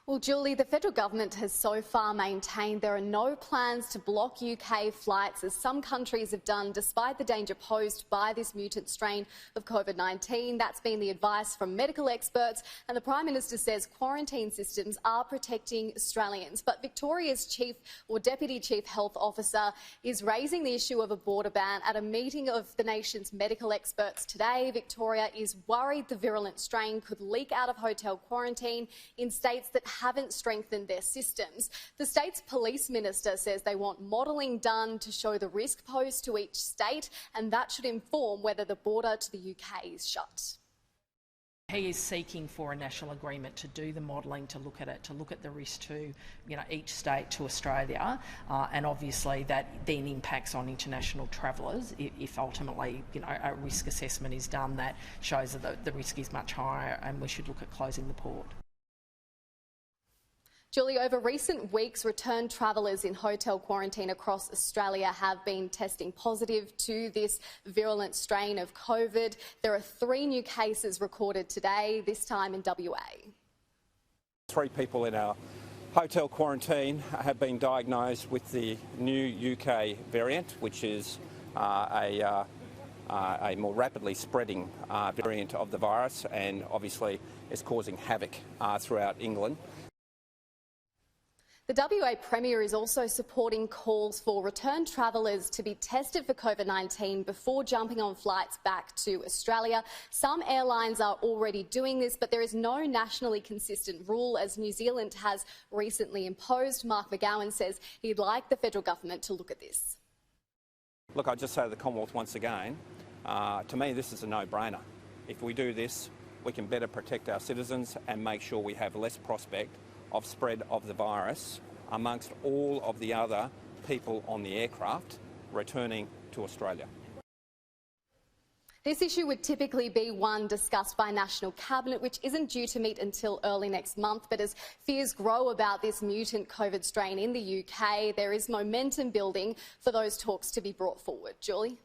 Well, Julie, the federal government has so far maintained there are no plans to block UK flights, as some countries have done, despite the danger posed by this mutant strain of COVID-19. That's been the advice from medical experts, and the Prime Minister says quarantine systems are protecting Australians. But Victoria's Deputy Chief Health Officer is raising the issue of a border ban at a meeting of the nation's medical experts today. Victoria is worried the virulent strain could leak out of hotel quarantine in states that haven't strengthened their systems. The state's police minister says they want modelling done to show the risk posed to each state, and that should inform whether the border to the UK is shut. He is seeking for a national agreement to do the modelling, to look at it, to look at the risk to, each state, to Australia, and obviously that then impacts on international travellers if ultimately, a risk assessment is done that shows that the risk is much higher, and we should look at closing the port. Julie, over recent weeks, returned travellers in hotel quarantine across Australia have been testing positive to this virulent strain of COVID. There are 3 new cases recorded today, this time in WA. 3 people in our hotel quarantine have been diagnosed with the new UK variant, which is a more rapidly spreading variant of the virus, and obviously is causing havoc throughout England. The WA Premier is also supporting calls for returned travellers to be tested for COVID-19 before jumping on flights back to Australia. Some airlines are already doing this, but there is no nationally consistent rule, as New Zealand has recently imposed. Mark McGowan says he'd like the federal government to look at this. Look, I just say to the Commonwealth once again, to me this is a no-brainer. If we do this, we can better protect our citizens and make sure we have less prospect of spread of the virus amongst all of the other people on the aircraft returning to Australia. This issue would typically be one discussed by National Cabinet, which isn't due to meet until early next month. But as fears grow about this mutant COVID strain in the UK, there is momentum building for those talks to be brought forward. Julie?